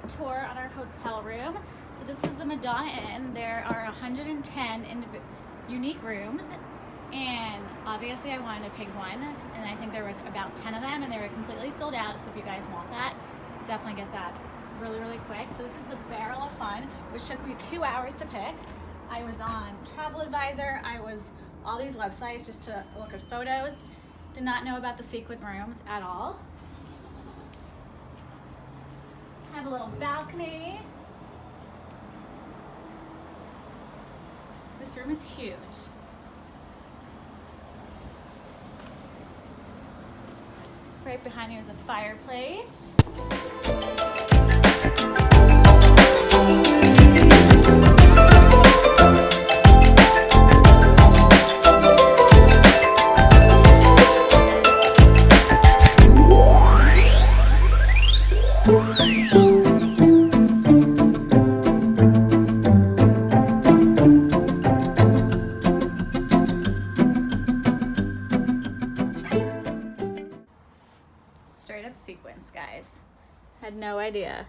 tour on our hotel room. So this is the Madonna Inn. There are 110 unique rooms, and obviously I wanted to pick one, and I think there were about 10 of them, and they were completely sold out. So if you guys want that, definitely get that really quick. So this is the Barrel of Fun, which took me 2 hours to pick. I was on Travel Advisor, I was all these websites just to look at photos. Did not know about the sequin rooms at all. Have a little balcony. This room is huge. Right behind you is a fireplace. Straight up sequins, guys. Had no idea.